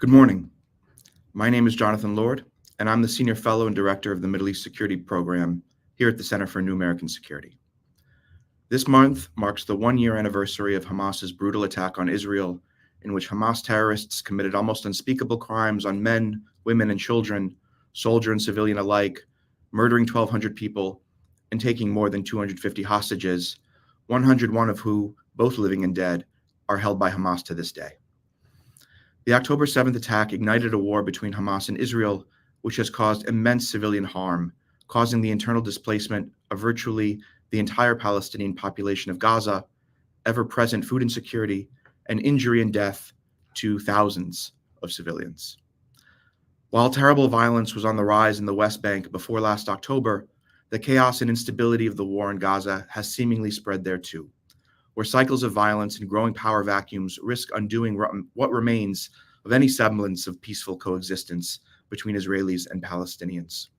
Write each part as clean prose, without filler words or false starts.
Good morning. My name is Jonathan Lord, and I'm the Senior Fellow and Director of the Middle East Security Program here at the Center for New American Security. This month marks the one-year anniversary of Hamas's brutal attack on Israel, in which Hamas terrorists committed almost unspeakable crimes on men, women, and children, soldier and civilian alike, murdering 1,200 people and taking more than 250 hostages, 101 of whom, both living and dead, are held by Hamas to this day. The October 7th attack ignited a war between Hamas and Israel, which has caused immense civilian harm, causing the internal displacement of virtually the entire Palestinian population of Gaza, ever-present food insecurity, and injury and death to thousands of civilians. While terrible violence was on the rise in the West Bank before last October, the chaos and instability of the war in Gaza has seemingly spread there too, where cycles of violence and growing power vacuums risk undoing what remains of any semblance of peaceful coexistence between Israelis and Palestinians.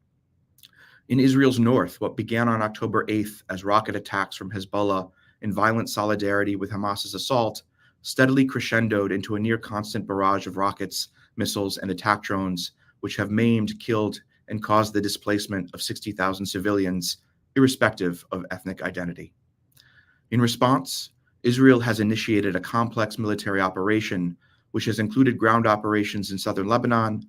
In Israel's north, what began on October 8th as rocket attacks from Hezbollah in violent solidarity with Hamas's assault steadily crescendoed into a near-constant barrage of rockets, missiles, and attack drones, which have maimed, killed, and caused the displacement of 60,000 civilians, irrespective of ethnic identity. In response, Israel has initiated a complex military operation, which has included ground operations in southern Lebanon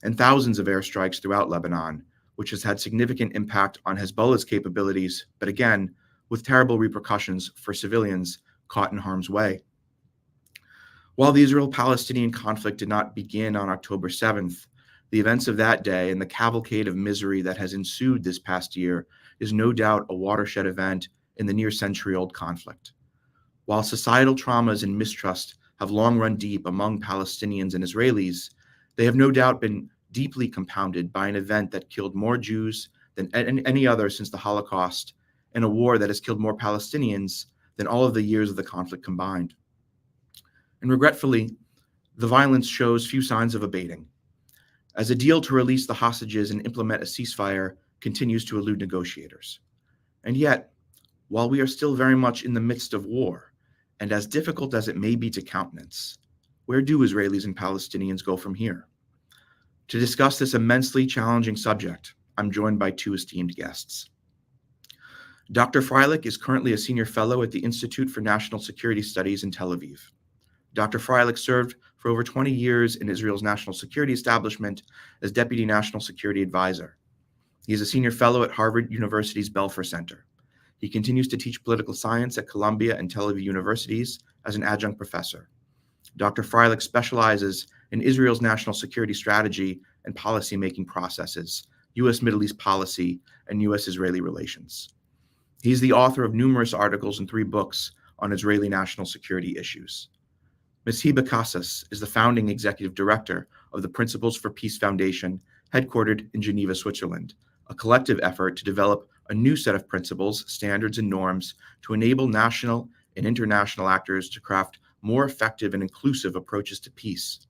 and thousands of airstrikes throughout Lebanon, which has had significant impact on Hezbollah's capabilities, but again, with terrible repercussions for civilians caught in harm's way. While the Israel-Palestinian conflict did not begin on October 7th, the events of that day and the cavalcade of misery that has ensued this past year is no doubt a watershed event in the near-century-old conflict. While societal traumas and mistrust have long run deep among Palestinians and Israelis, they have no doubt been deeply compounded by an event that killed more Jews than any other since the Holocaust, and a war that has killed more Palestinians than all of the years of the conflict combined. And regretfully, the violence shows few signs of abating, as a deal to release the hostages and implement a ceasefire continues to elude negotiators. And yet, while we are still very much in the midst of war, and as difficult as it may be to countenance, where do Israelis and Palestinians go from here? To discuss this immensely challenging subject, I'm joined by two esteemed guests. Dr. Freilich is currently a senior fellow at the Institute for National Security Studies in Tel Aviv. Dr. Freilich served for over 20 years in Israel's national security establishment as Deputy National Security Advisor. He is a senior fellow at Harvard University's Belfer Center. He continues to teach political science at Columbia and Tel Aviv universities as an adjunct professor. Dr. Freilich specializes in Israel's national security strategy and policy-making processes, U.S. Middle East policy, and U.S.-Israeli relations. He's the author of numerous articles and 3 books on Israeli national security issues. Ms. Hiba Qasas is the founding executive director of the Principles for Peace Foundation, headquartered in Geneva, Switzerland, a collective effort to develop a new set of principles, standards, and norms to enable national and international actors to craft more effective and inclusive approaches to peace.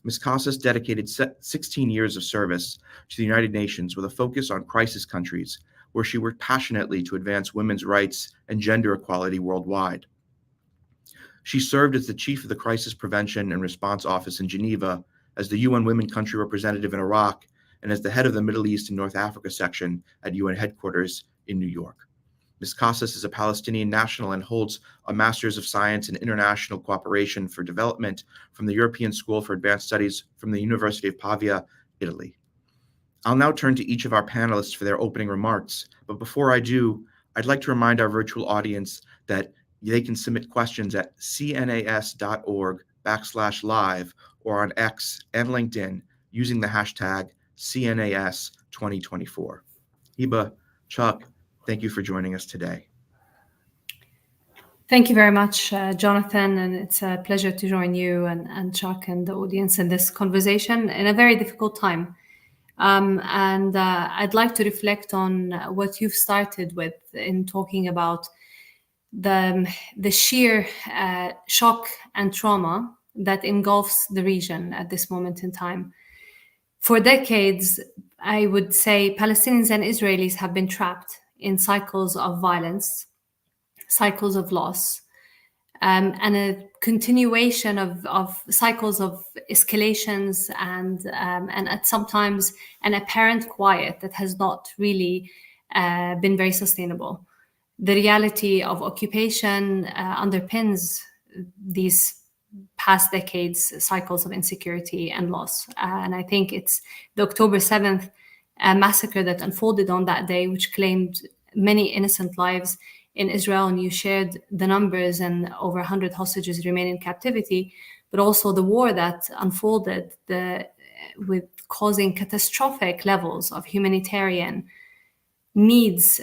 Ms. Qasas dedicated 16 years of service to the United Nations with a focus on crisis countries, where she worked passionately to advance women's rights and gender equality worldwide. She served as the chief of the Crisis Prevention and Response Office in Geneva, as the UN Women Country Representative in Iraq, and as the head of the Middle East and North Africa section at UN headquarters in New York. Ms. Qasas is a Palestinian national and holds a Master's of Science in International Cooperation for Development from the European School for Advanced Studies from the University of Pavia, Italy. I'll now turn to each of our panelists for their opening remarks, but before I do, I'd like to remind our virtual audience that they can submit questions at cnas.org/live or on X and LinkedIn using the hashtag CNAS 2024. Hiba, Chuck, thank you for joining us today. Thank you very much, Jonathan, and it's a pleasure to join you and Chuck and the audience in this conversation in a very difficult time. I'd like to reflect on what you've started with in talking about the sheer shock and trauma that engulfs the region at this moment in time. For decades, I would say Palestinians and Israelis have been trapped in cycles of violence, cycles of loss, and a continuation of cycles of escalations and at sometimes an apparent quiet that has not really been very sustainable. The reality of occupation underpins these past decades cycles of insecurity and loss. And I think it's the October 7th massacre that unfolded on that day, which claimed many innocent lives in Israel, and you shared the numbers, and over 100 hostages remain in captivity, but also the war that unfolded with causing catastrophic levels of humanitarian needs,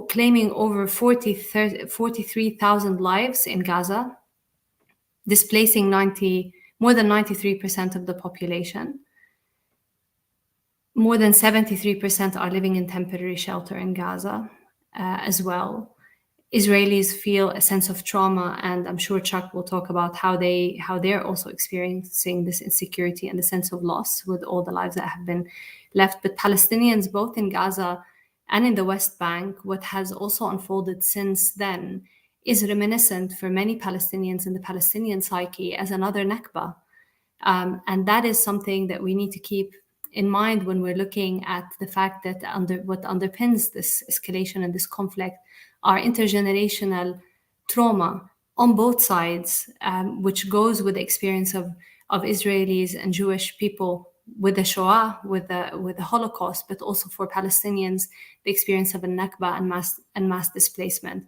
claiming over 43,000 lives in Gaza, displacing more than 93% of the population. More than 73% are living in temporary shelter in Gaza as well. Israelis feel a sense of trauma, and I'm sure Chuck will talk about how they're also experiencing this insecurity and the sense of loss with all the lives that have been left. But Palestinians, both in Gaza and in the West Bank, what has also unfolded since then is reminiscent for many Palestinians in the Palestinian psyche as another Nakba. And that is something that we need to keep in mind when we're looking at the fact that what underpins this escalation and this conflict are intergenerational trauma on both sides, which goes with the experience of Israelis and Jewish people with the Shoah, with the Holocaust, but also for Palestinians, the experience of a Nakba and mass displacement.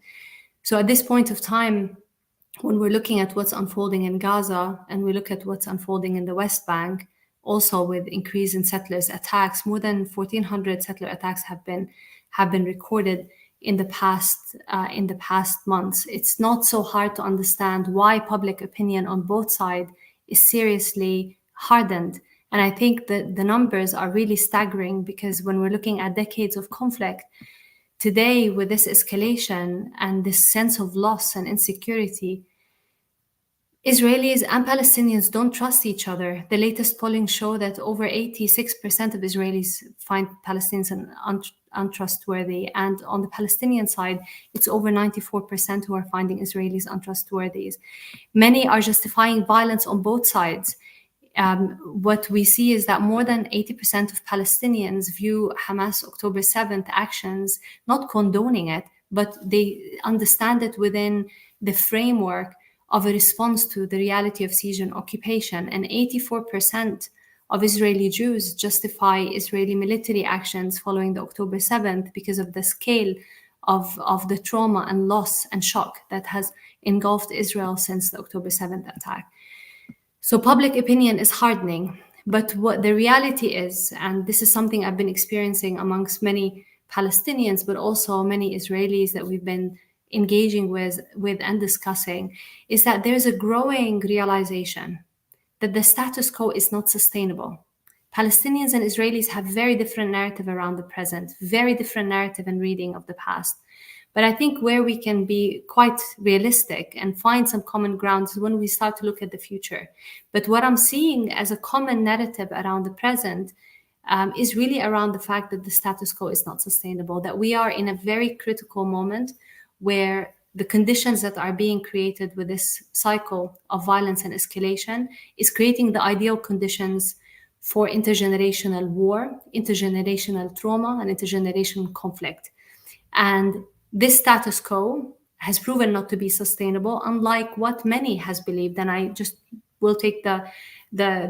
So at this point of time, when we're looking at what's unfolding in Gaza and we look at what's unfolding in the West Bank, also with increase in settlers attacks, more than 1,400 settler attacks have been recorded in the past months. It's not so hard to understand why public opinion on both sides is seriously hardened. And I think that the numbers are really staggering, because when we're looking at decades of conflict, today with this escalation and this sense of loss and insecurity, Israelis and Palestinians don't trust each other. The latest polling show that over 86% of Israelis find Palestinians untrustworthy. And on the Palestinian side, it's over 94% who are finding Israelis untrustworthy. Many are justifying violence on both sides. What we see is that more than 80% of Palestinians view Hamas October 7th actions, not condoning it, but they understand it within the framework of a response to the reality of siege and occupation. And 84% of Israeli Jews justify Israeli military actions following the October 7th because of the scale of the trauma and loss and shock that has engulfed Israel since the October 7th attack. So public opinion is hardening, but what the reality is, and this is something I've been experiencing amongst many Palestinians, but also many Israelis that we've been engaging with and discussing, is that there's a growing realization that the status quo is not sustainable. Palestinians and Israelis have very different narrative around the present, very different narrative and reading of the past. But I think where we can be quite realistic and find some common ground is when we start to look at the future. But what I'm seeing as a common narrative around the present is really around the fact that the status quo is not sustainable, that we are in a very critical moment where the conditions that are being created with this cycle of violence and escalation is creating the ideal conditions for intergenerational war, intergenerational trauma, and intergenerational conflict. And this status quo has proven not to be sustainable, unlike what many has believed. And I just will take the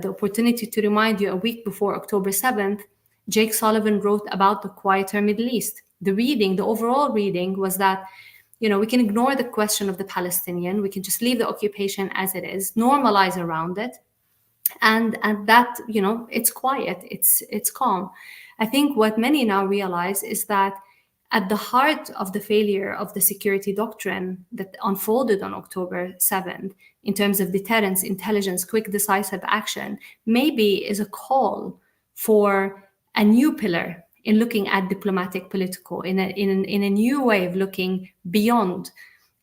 opportunity to remind you, a week before October 7th, Jake Sullivan wrote about the quieter Middle East. The overall reading was that, we can ignore the question of the Palestinian, we can just leave the occupation as it is, normalize around it, and that, it's quiet, it's calm. I think what many now realize is that at the heart of the failure of the security doctrine that unfolded on October 7th, in terms of deterrence, intelligence, quick, decisive action, maybe is a call for a new pillar in looking at diplomatic, political, in a new way of looking beyond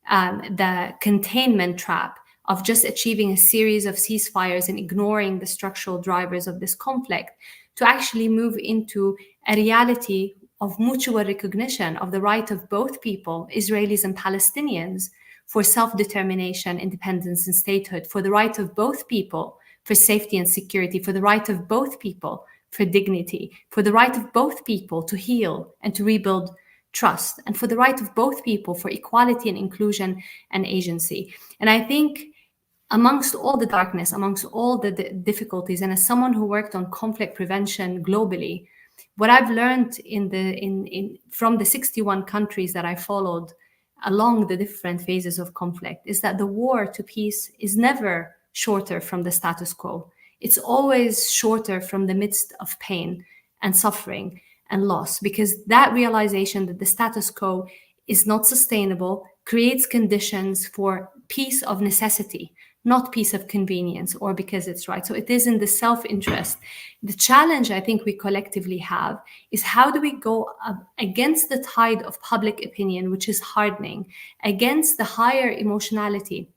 the containment trap of just achieving a series of ceasefires and ignoring the structural drivers of this conflict, to actually move into a reality of mutual recognition of the right of both people, Israelis and Palestinians, for self-determination, independence, and statehood, for the right of both people for safety and security, for the right of both people for dignity, for the right of both people to heal and to rebuild trust, and for the right of both people for equality and inclusion and agency. And I think amongst all the darkness, amongst all the difficulties, and as someone who worked on conflict prevention globally, what I've learned from the 61 countries that I followed along the different phases of conflict is that the war to peace is never shorter from the status quo. It's always shorter from the midst of pain and suffering and loss, because that realization that the status quo is not sustainable creates conditions for peace of necessity, not peace of convenience or because it's right. So it is in the self-interest. The challenge I think we collectively have is how do we go against the tide of public opinion, which is hardening, against the higher emotionality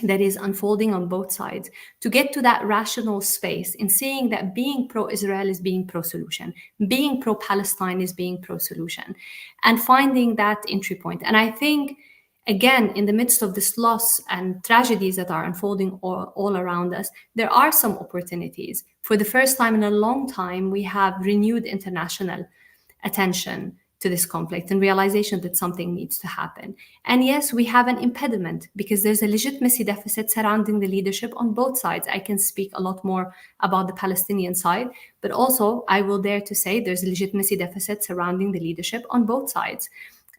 that is unfolding on both sides, to get to that rational space in seeing that being pro-Israel is being pro-solution, being pro-Palestine is being pro-solution, and finding that entry point. And I think, again, in the midst of this loss and tragedies that are unfolding all around us, there are some opportunities. For the first time in a long time, we have renewed international attention to this conflict and realization that something needs to happen. And yes, we have an impediment because there's a legitimacy deficit surrounding the leadership on both sides. I can speak a lot more about the Palestinian side, but also I will dare to say there's a legitimacy deficit surrounding the leadership on both sides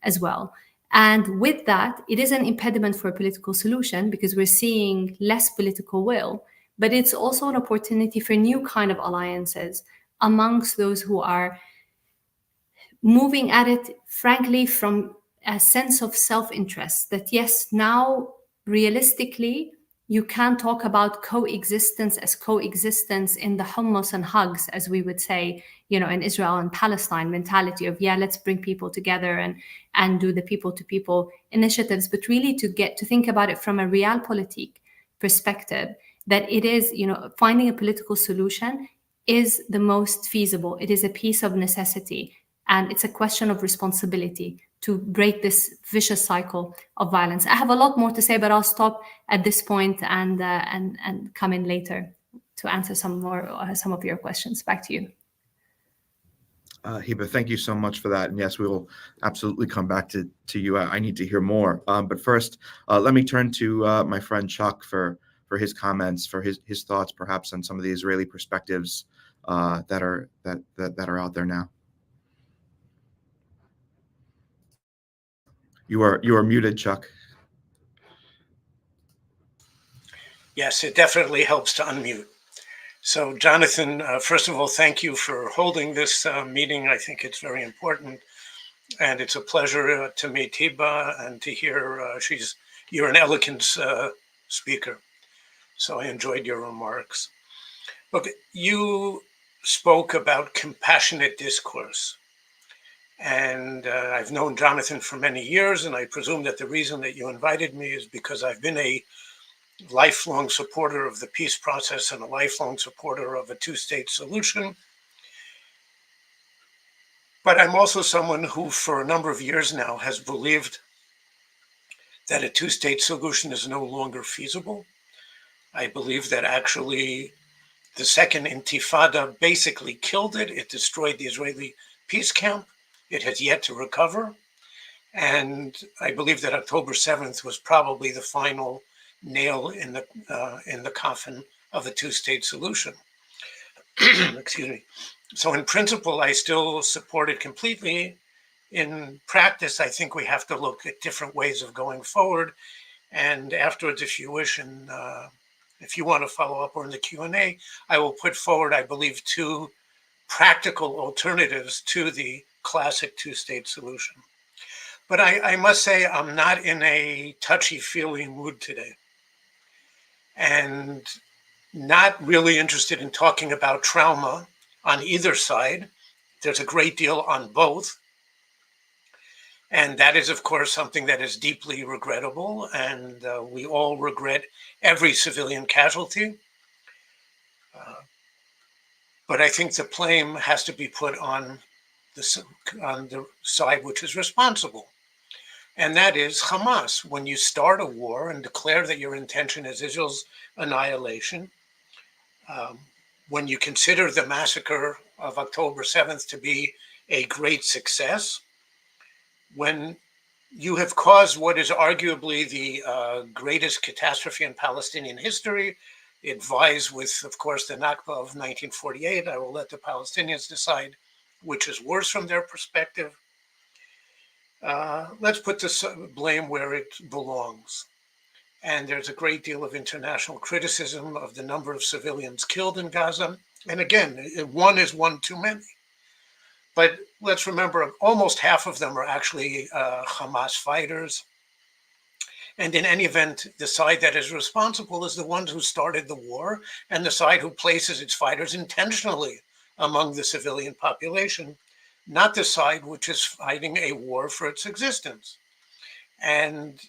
as well. And with that, it is an impediment for a political solution because we're seeing less political will, but it's also an opportunity for new kind of alliances amongst those who are moving at it, frankly, from a sense of self-interest that, yes, now realistically, you can talk about coexistence as coexistence in the hummus and hugs, as we would say, in Israel and Palestine mentality of, yeah, let's bring people together and do the people-to-people initiatives, but really to get to think about it from a realpolitik perspective, that it is, finding a political solution is the most feasible. It is a piece of necessity. And it's a question of responsibility to break this vicious cycle of violence. I have a lot more to say, but I'll stop at this point and come in later to answer some of your questions. Back to you. Hiba, thank you so much for that. And yes, we will absolutely come back to you. I need to hear more. But first, let me turn to my friend Chuck for his comments, for his thoughts, perhaps on some of the Israeli perspectives that are out there now. You are muted, Chuck. Yes, it definitely helps to unmute. So, Jonathan, first of all, thank you for holding this meeting. I think it's very important, and it's a pleasure to meet Hiba and to hear you're an eloquent speaker. So I enjoyed your remarks. Look, you spoke about compassionate discourse. And I've known Jonathan for many years, and I presume that the reason that you invited me is because I've been a lifelong supporter of the peace process and a lifelong supporter of a two-state solution. But I'm also someone who, for a number of years now, has believed that a two-state solution is no longer feasible. I believe that actually the second Intifada basically killed it. It destroyed the Israeli peace camp. It has yet to recover. And I believe that October 7th was probably the final nail in the coffin of a two-state solution. Excuse me. So in principle, I still support it completely. In practice, I think we have to look at different ways of going forward. And afterwards, if you wish, and if you want to follow up or in the Q&A, I will put forward, I believe, two practical alternatives to the classic two-state solution. But I must say I'm not in a touchy-feely mood today, and not really interested in talking about trauma on either side. There's a great deal on both. And that is, of course, something that is deeply regrettable, and we all regret every civilian casualty. But I think the blame has to be put on the side which is responsible. And that is Hamas. When you start a war and declare that your intention is Israel's annihilation, when you consider the massacre of October 7th to be a great success, when you have caused what is arguably the greatest catastrophe in Palestinian history, it vies with, of course, the Nakba of 1948. I will let the Palestinians decide which is worse from their perspective. Let's put the blame where it belongs. And there's a great deal of international criticism of the number of civilians killed in Gaza. And again, one is one too many. But let's remember, almost half of them are actually Hamas fighters. And in any event, the side that is responsible is the ones who started the war and the side who places its fighters intentionally among the civilian population, not the side which is fighting a war for its existence. And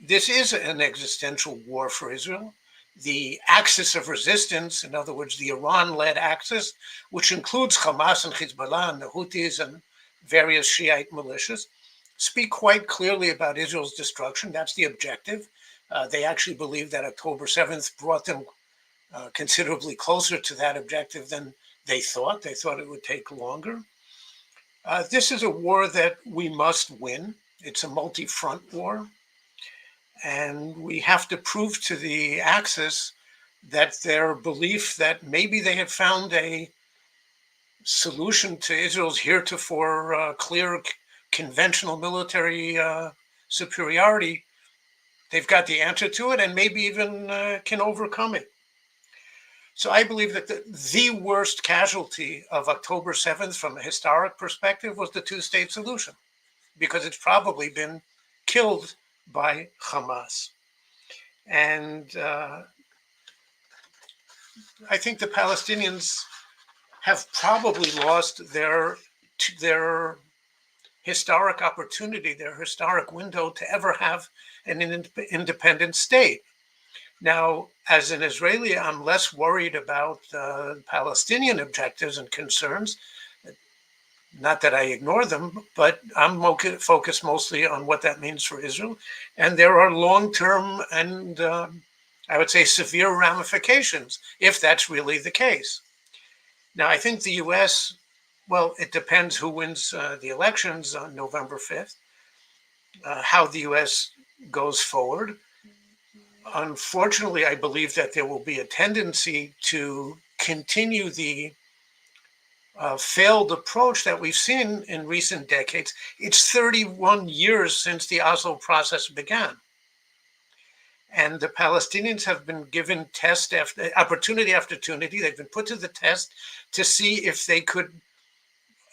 this is an existential war for Israel. The axis of resistance, in other words, the Iran-led axis, which includes Hamas and Hezbollah and the Houthis and various Shiite militias, speak quite clearly about Israel's destruction. That's the objective. They actually believe that October 7th brought them considerably closer to that objective than they thought. They thought it would take longer. This is a war that we must win. It's a multi-front war. And we have to prove to the Axis that their belief that maybe they have found a solution to Israel's heretofore clear conventional military superiority, they've got the answer to it and maybe even can overcome it. So I believe that the worst casualty of October 7th from a historic perspective was the two-state solution, because it's probably been killed by Hamas. And I think the Palestinians have probably lost their historic opportunity, their historic window to ever have an independent state. Now, as an Israeli, I'm less worried about Palestinian objectives and concerns. Not that I ignore them, but I'm focused mostly on what that means for Israel. And there are long-term and I would say severe ramifications if that's really the case. Now, I think the US, well, it depends who wins the elections on November 5th, how the US goes forward. Unfortunately, I believe that there will be a tendency to continue the failed approach that we've seen in recent decades. It's 31 years since the Oslo process began. And the Palestinians have been given opportunity after opportunity. They've been put to the test to see if they could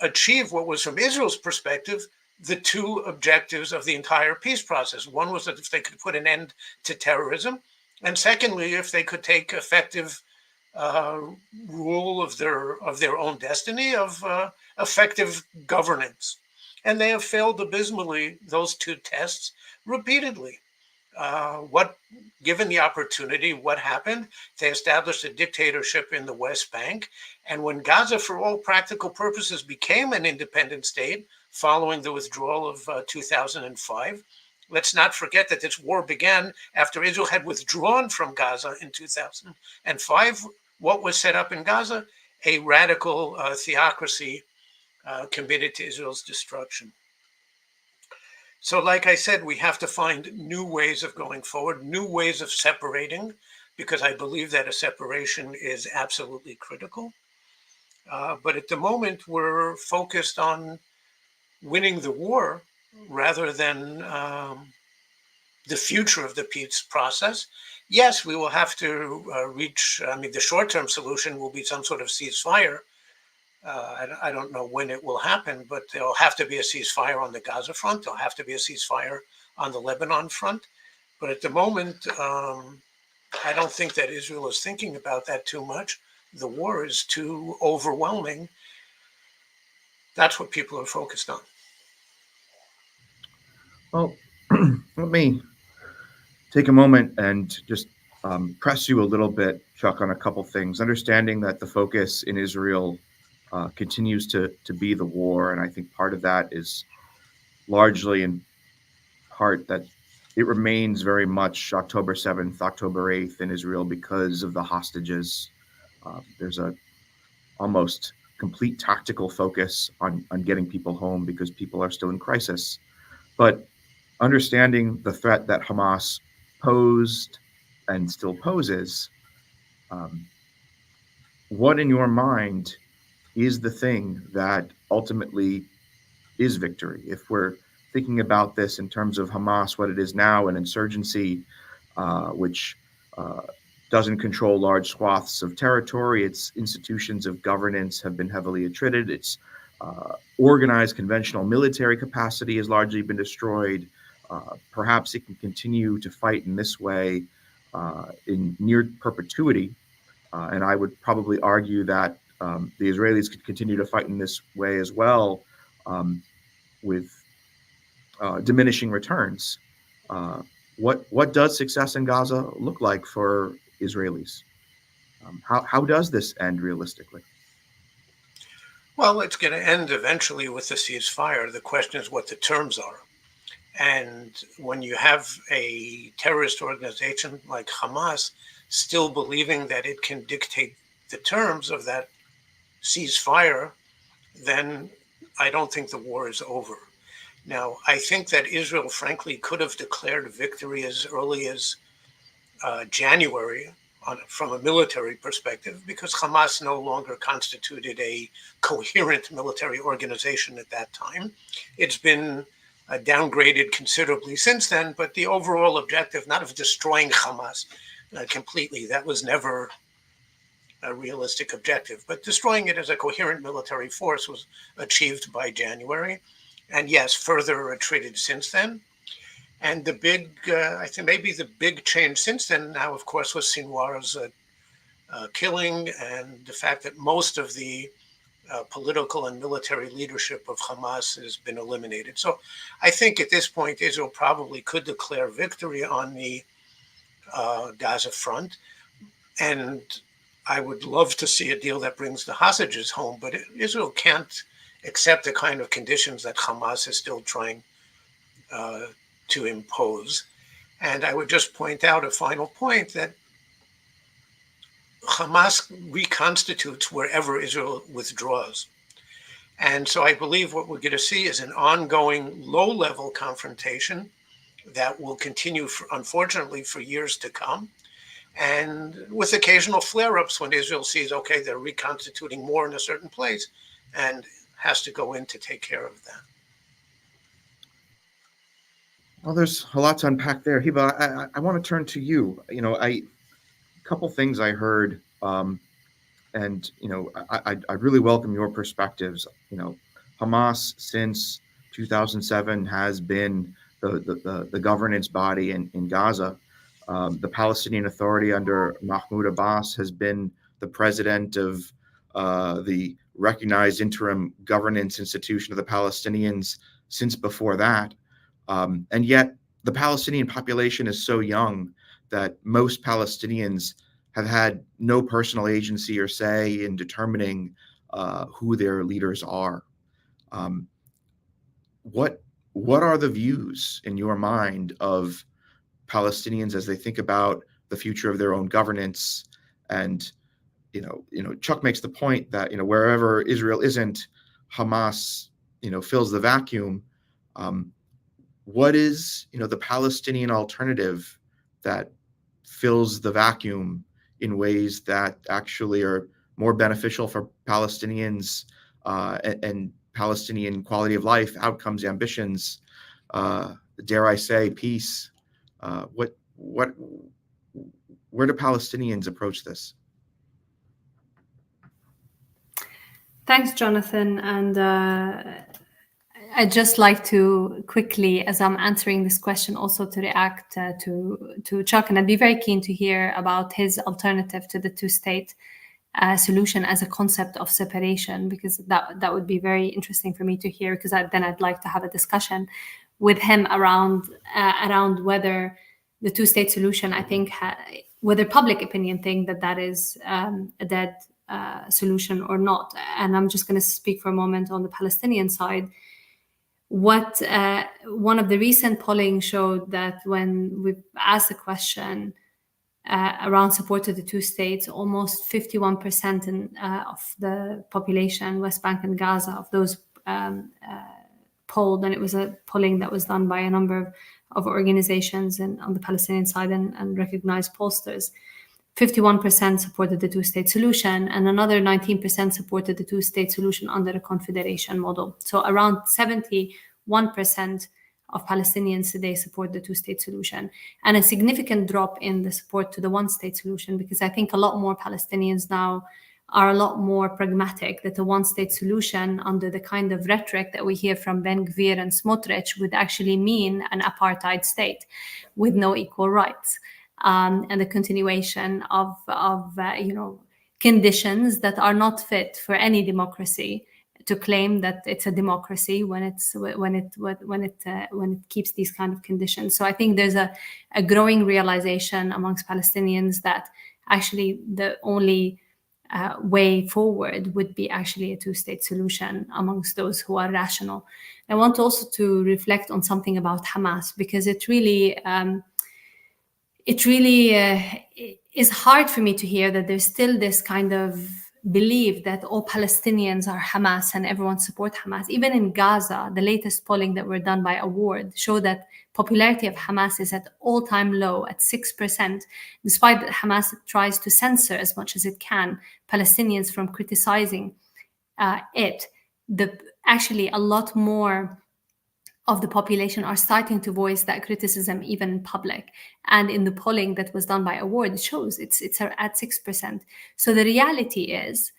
achieve what was, from Israel's perspective, the two objectives of the entire peace process. One was that if they could put an end to terrorism, and secondly, if they could take effective rule of their own destiny, of effective governance. And they have failed abysmally those two tests repeatedly. Given the opportunity, what happened? They established a dictatorship in the West Bank. And when Gaza, for all practical purposes, became an independent state following the withdrawal of 2005, let's not forget that this war began after Israel had withdrawn from Gaza in 2005. What was set up in Gaza? A radical theocracy committed to Israel's destruction. So like I said, we have to find new ways of going forward, new ways of separating, because I believe that a separation is absolutely critical. But at the moment, we're focused on winning the war rather than the future of the peace process. Yes, we will have to reach, the short-term solution will be some sort of ceasefire. I don't know when it will happen, but there'll have to be a ceasefire on the Gaza front. There'll have to be a ceasefire on the Lebanon front. But at the moment, I don't think that Israel is thinking about that too much. The war is too overwhelming. That's what people are focused on. Well, let me take a moment and just press you a little bit, Chuck, on a couple things. Understanding that the focus in Israel continues to be the war, and I think part of that is largely and part that it remains very much October 7th, October 8th in Israel because of the hostages. There's a almost complete tactical focus on getting people home because people are still in crisis. But understanding the threat that Hamas posed and still poses, what in your mind is the thing that ultimately is victory? If we're thinking about this in terms of Hamas, what it is now, an insurgency which doesn't control large swaths of territory, its institutions of governance have been heavily attrited, its organized conventional military capacity has largely been destroyed. Perhaps it can continue to fight in this way in near perpetuity. And I would probably argue that the Israelis could continue to fight in this way as well, with diminishing returns. What does success in Gaza look like for Israelis? How does this end realistically? Well, it's going to end eventually with the ceasefire. The question is what the terms are. And when you have a terrorist organization like Hamas still believing that it can dictate the terms of that ceasefire, then I don't think the war is over. Now, I think that Israel, frankly, could have declared victory as early as January from a military perspective, because Hamas no longer constituted a coherent military organization at that time. It's been downgraded considerably since then, but the overall objective, not of destroying Hamas completely, that was never a realistic objective, but destroying it as a coherent military force was achieved by January. And yes, further retreated since then. And the big, I think maybe the big change since then now, of course, was Sinwar's killing and the fact that most of the political and military leadership of Hamas has been eliminated. So I think at this point, Israel probably could declare victory on the Gaza front. And I would love to see a deal that brings the hostages home, but Israel can't accept the kind of conditions that Hamas is still trying to impose. And I would just point out a final point that Hamas reconstitutes wherever Israel withdraws. And so I believe what we're going to see is an ongoing low-level confrontation that will continue, unfortunately, for years to come. And with occasional flare-ups when Israel sees, okay, they're reconstituting more in a certain place and has to go in to take care of that. Well, there's a lot to unpack there. Hiba, I want to turn to you. A couple things I heard, and I really welcome your perspectives. Hamas since 2007 has been the governance body in Gaza. The Palestinian Authority under Mahmoud Abbas has been the president of the recognized interim governance institution of the Palestinians since before that. And yet the Palestinian population is so young that most Palestinians have had no personal agency or say in determining who their leaders are. What are the views in your mind of Palestinians as they think about the future of their own governance? And Chuck makes the point that wherever Israel isn't, Hamas fills the vacuum. What is the Palestinian alternative that fills the vacuum in ways that actually are more beneficial for Palestinians and Palestinian quality of life, outcomes, ambitions, dare I say, peace? Where do Palestinians approach this? Thanks, Jonathan. And I'd just like to quickly, as I'm answering this question, also to react to Chuck. And I'd be very keen to hear about his alternative to the two-state solution as a concept of separation, because that would be very interesting for me to hear, because then I'd like to have a discussion with him around whether the two-state solution, I think, whether public opinion think that is a dead solution or not. And I'm just going to speak for a moment on the Palestinian side. one of the recent polling showed that when we asked the question around support to the two states, almost 51% of the population, West Bank and Gaza, of those polled, and it was a polling that was done by a number of organizations and on the Palestinian side and recognized pollsters. 51% supported the two-state solution, and another 19% supported the two-state solution under a confederation model. So around 71% of Palestinians today support the two-state solution, and a significant drop in the support to the one-state solution, because I think a lot more Palestinians now are a lot more pragmatic that the one-state solution, under the kind of rhetoric that we hear from Ben Gvir and Smotrich, would actually mean an apartheid state with no equal rights. And the continuation of conditions that are not fit for any democracy to claim that it's a democracy when it keeps these kind of conditions. So I think there's a growing realization amongst Palestinians that actually the only way forward would be actually a two-state solution amongst those who are rational. I want also to reflect on something about Hamas, because it really is hard for me to hear that there's still this kind of belief that all Palestinians are Hamas and everyone supports Hamas. Even in Gaza, the latest polling that were done by Award show that popularity of Hamas is at all-time low at 6%, despite that Hamas tries to censor as much as it can Palestinians from criticizing it. Actually, a lot more of the population are starting to voice that criticism even in public. And in the polling that was done by Award, it shows it's at 6%. So the reality is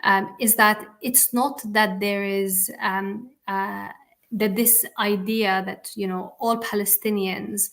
that it's not that there is that this idea that all Palestinians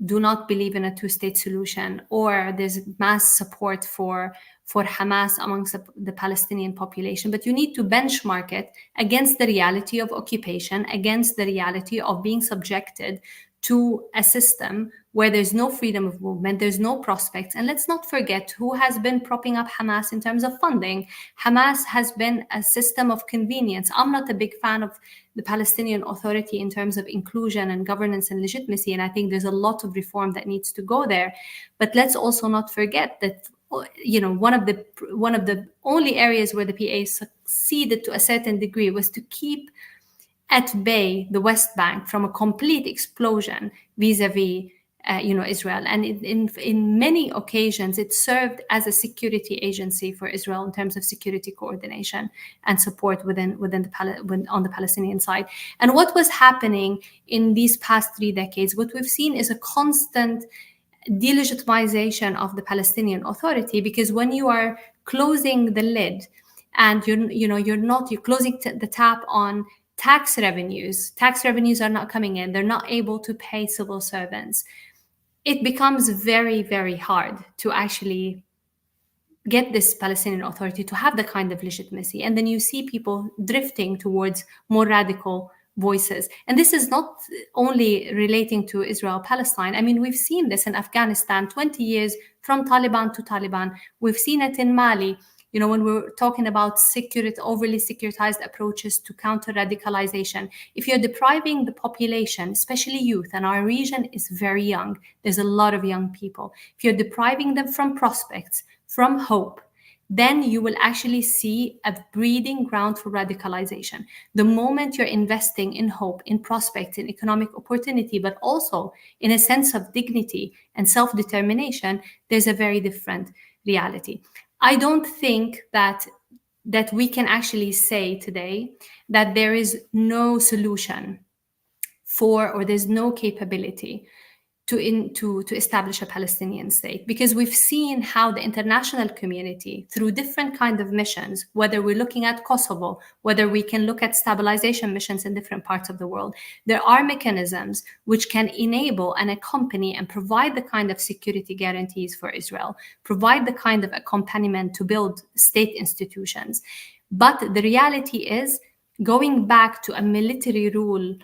do not believe in a two-state solution, or there's mass support for Hamas amongst the Palestinian population. But you need to benchmark it against the reality of occupation, against the reality of being subjected to a system where there's no freedom of movement, there's no prospects. And let's not forget who has been propping up Hamas in terms of funding. Hamas has been a system of convenience. I'm not a big fan of the Palestinian Authority in terms of inclusion and governance and legitimacy, and I think there's a lot of reform that needs to go there. But let's also not forget that one of the only areas where the PA succeeded to a certain degree was to keep at bay the West Bank from a complete explosion vis-a-vis Israel. And in many occasions, it served as a security agency for Israel in terms of security coordination and support on the Palestinian side. And what was happening in these past 3 decades, what we've seen is a constant delegitimization of the Palestinian Authority, because when you are closing the lid and you're closing the tap on tax revenues are not coming in, they're not able to pay civil servants, it becomes very, very hard to actually get this Palestinian Authority to have the kind of legitimacy. And then you see people drifting towards more radical voices. And this is not only relating to Israel-Palestine. I mean, we've seen this in Afghanistan, 20 years from Taliban to Taliban. We've seen it in Mali, when we're talking about overly securitized approaches to counter-radicalization. If you're depriving the population, especially youth, and our region is very young, there's a lot of young people. If you're depriving them from prospects, from hope, then you will actually see a breeding ground for radicalization. The moment you're investing in hope, in prospects, in economic opportunity, but also in a sense of dignity and self-determination, there's a very different reality. I don't think that we can actually say today that there is no solution or there's no capability to establish a Palestinian state, because we've seen how the international community, through different kinds of missions, whether we're looking at Kosovo, whether we can look at stabilization missions in different parts of the world, there are mechanisms which can enable and accompany and provide the kind of security guarantees for Israel, provide the kind of accompaniment to build state institutions. But the reality is, going back to a military rule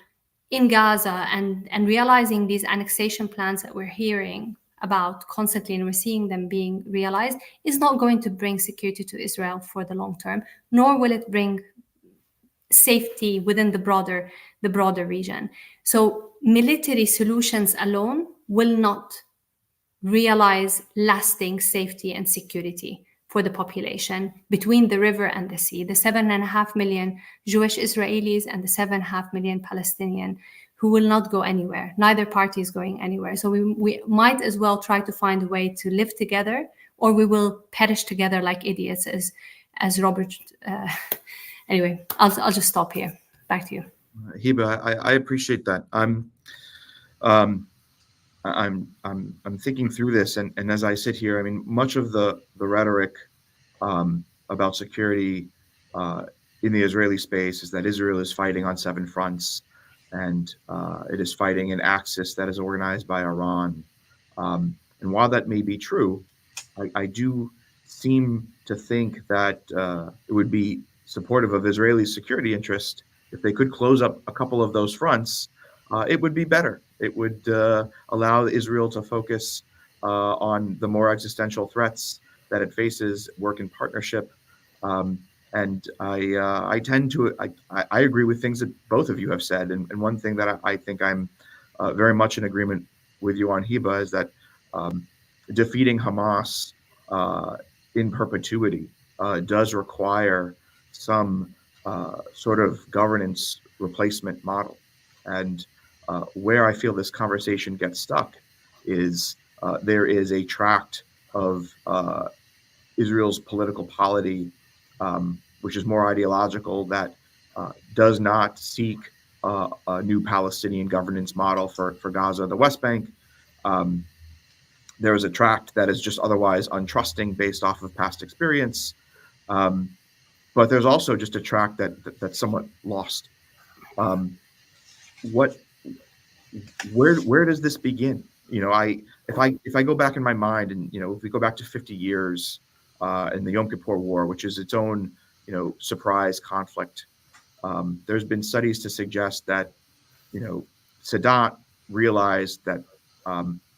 in Gaza and realizing these annexation plans that we're hearing about constantly, and we're seeing them being realized, is not going to bring security to Israel for the long term, nor will it bring safety within the broader region. So military solutions alone will not realize lasting safety and security for the population between the river and the sea, the 7.5 million Jewish Israelis and the 7.5 million Palestinian who will not go anywhere. Neither party is going anywhere. So we might as well try to find a way to live together, or we will perish together like idiots, as Robert. Anyway, I'll just stop here. Back to you. Hiba, I appreciate that. I'm thinking through this, and as I sit here, I mean, much of the rhetoric about security in the Israeli space is that Israel is fighting on 7 fronts, and it is fighting an axis that is organized by Iran. And while that may be true, I do seem to think that it would be supportive of Israeli security interest if they could close up a couple of those fronts. It would be better. It would allow Israel to focus on the more existential threats that it faces, work in partnership. And I tend to, I agree with things that both of you have said. And one thing that I think I'm very much in agreement with you on, Hiba, is that defeating Hamas in perpetuity does require some sort of governance replacement model. And where I feel this conversation gets stuck is there is a tract of Israel's political polity, which is more ideological, that does not seek a new Palestinian governance model for Gaza, the West Bank. There is a tract that is just otherwise untrusting based off of past experience. But there's also just a tract that's somewhat lost. Where does this begin? You know, if I go back in my mind, and if we go back to 50 years in the Yom Kippur War, which is its own surprise conflict, there's been studies to suggest that Sadat realized that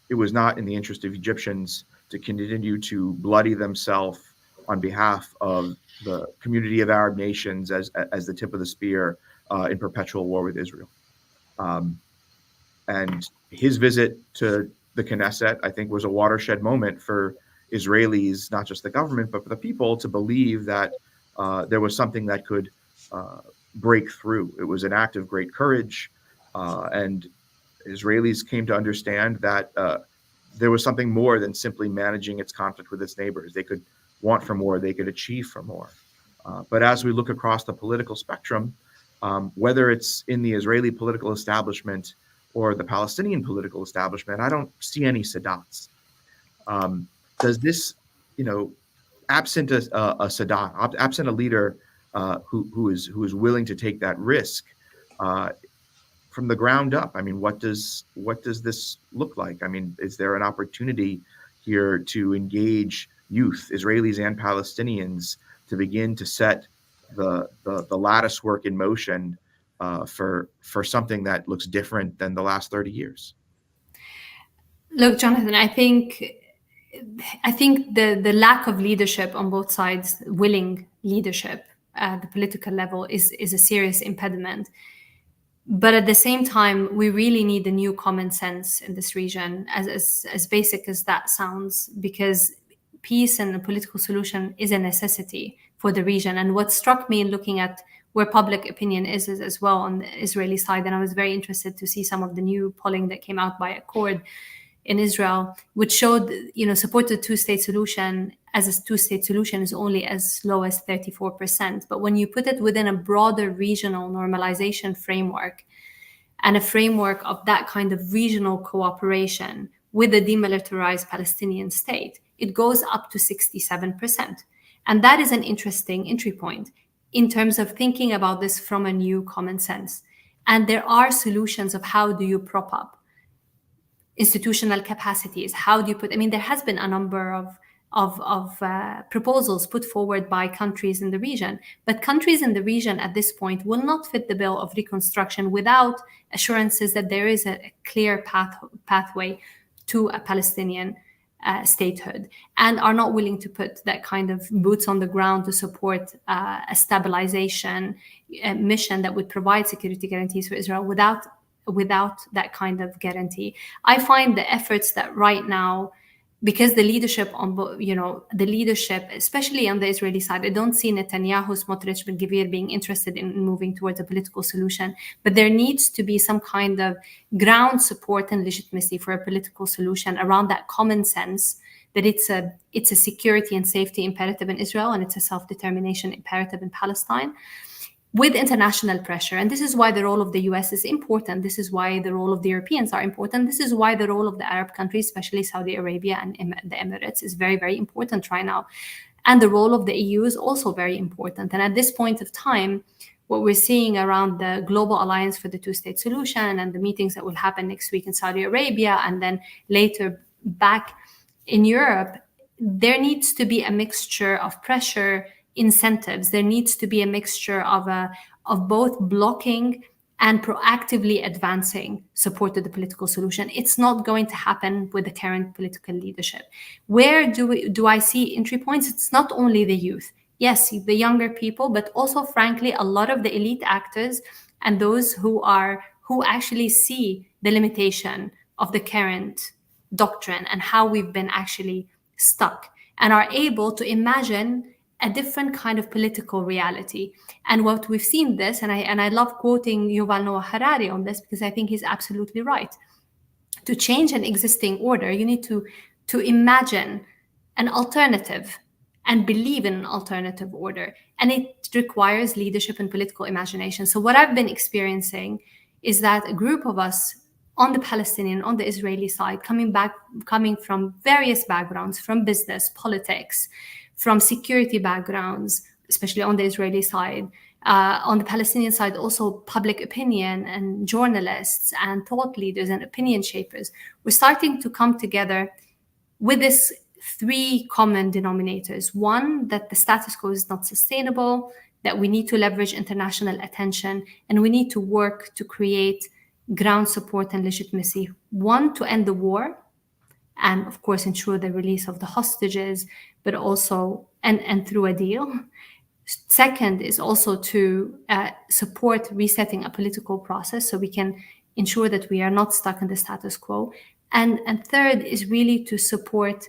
it was not in the interest of Egyptians to continue to bloody themselves on behalf of the community of Arab nations as the tip of the spear in perpetual war with Israel. And his visit to the Knesset, I think, was a watershed moment for Israelis, not just the government, but for the people, to believe that there was something that could break through. It was an act of great courage, and Israelis came to understand that there was something more than simply managing its conflict with its neighbors. They could want for more, they could achieve for more. But as we look across the political spectrum, whether it's in the Israeli political establishment or the Palestinian political establishment, I don't see any Sadats. Does this, absent a Sadat, absent a leader who is willing to take that risk from the ground up, I mean, what does this look like? I mean, is there an opportunity here to engage youth, Israelis and Palestinians, to begin to set the lattice work in motion for something that looks different than the last 30 years? Look, Jonathan, I think the lack of leadership on both sides, willing leadership at the political level, is a serious impediment. But at the same time, we really need a new common sense in this region, as basic as that sounds, because peace and a political solution is a necessity for the region. And what struck me in looking at where public opinion is as well on the Israeli side, and I was very interested to see some of the new polling that came out by Accord in Israel, which showed, support to the two-state solution as a two-state solution is only as low as 34%. But when you put it within a broader regional normalization framework, and a framework of that kind of regional cooperation with a demilitarized Palestinian state, it goes up to 67%. And that is an interesting entry point in terms of thinking about this from a new common sense. And there are solutions of how do you prop up institutional capacities? How do you there has been a number of proposals put forward by countries in the region, but countries in the region at this point will not fit the bill of reconstruction without assurances that there is a clear pathway to a Palestinian statehood, and are not willing to put that kind of boots on the ground to support a stabilization mission that would provide security guarantees for Israel without that kind of guarantee. I find the efforts that right now, because the leadership the leadership, especially on the Israeli side, I don't see Netanyahu, Smotrich, Ben Gvir being interested in moving towards a political solution. But there needs to be some kind of ground support and legitimacy for a political solution around that common sense that it's a security and safety imperative in Israel, and it's a self-determination imperative in Palestine, with international pressure. And this is why the role of the US is important. This is why the role of the Europeans are important. This is why the role of the Arab countries, especially Saudi Arabia and the Emirates, is very, very important right now. And the role of the EU is also very important. And at this point of time, what we're seeing around the Global Alliance for the Two-State Solution and the meetings that will happen next week in Saudi Arabia and then later back in Europe, there needs to be a mixture of pressure, incentives. There needs to be a mixture of both blocking and proactively advancing support to the political solution. It's not going to happen with the current political leadership. Where do I see entry points? It's not only the youth. Yes, the younger people, but also, frankly, a lot of the elite actors and those who actually see the limitation of the current doctrine and how we've been actually stuck, and are able to imagine a different kind of political reality. And what we've seen this, and I love quoting Yuval Noah Harari on this, because I think he's absolutely right. To change an existing order, you need to imagine an alternative and believe in an alternative order. And it requires leadership and political imagination. So what I've been experiencing is that a group of us on the Palestinian, on the Israeli side, coming from various backgrounds, from business, politics, from security backgrounds, especially on the Israeli side, on the Palestinian side, also public opinion and journalists and thought leaders and opinion shapers. We're starting to come together with this three common denominators. One, that the status quo is not sustainable, that we need to leverage international attention, and we need to work to create ground support and legitimacy. One, to end the war, and of course ensure the release of the hostages, but also and through a deal. Second is also to support resetting a political process so we can ensure that we are not stuck in the status quo. And third is really to support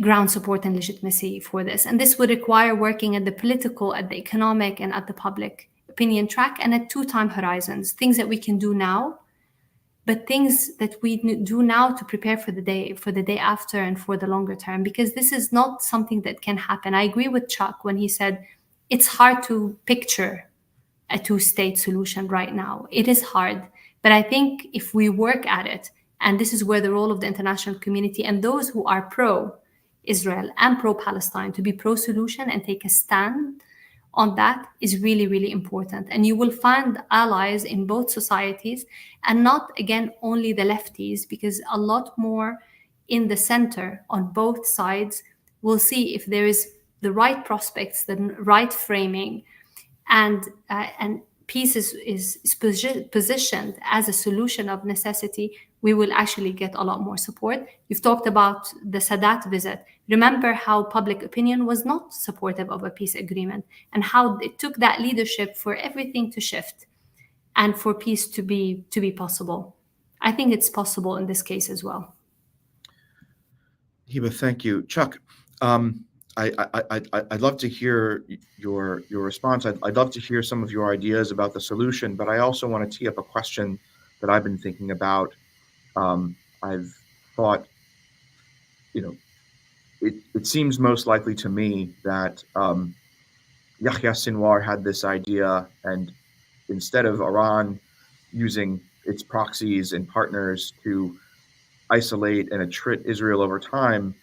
ground support and legitimacy for this. And this would require working at the political, at the economic, and at the public opinion track, and at two time horizons, things that we can do now, but things that we do now to prepare for the day after and for the longer term, because this is not something that can happen. I agree with Chuck when he said it's hard to picture a two-state solution right now. It is hard, but I think if we work at it, and this is where the role of the international community and those who are pro-Israel and pro-Palestine to be pro-solution and take a stand on that is really, really important. And you will find allies in both societies, and not, again, only the lefties, because a lot more in the center on both sides will see if there is the right prospects, the right framing, and peace is positioned as a solution of necessity, we will actually get a lot more support. You've talked about the Sadat visit. Remember how public opinion was not supportive of a peace agreement, and how it took that leadership for everything to shift and for peace to be possible. I think it's possible in this case as well. Hiba, thank you. Chuck, I'd love to hear your response. I'd love to hear some of your ideas about the solution, but I also want to tee up a question that I've been thinking about. I've thought, it seems most likely to me that Yahya Sinwar had this idea, and instead of Iran using its proxies and partners to isolate and attrit Israel over time,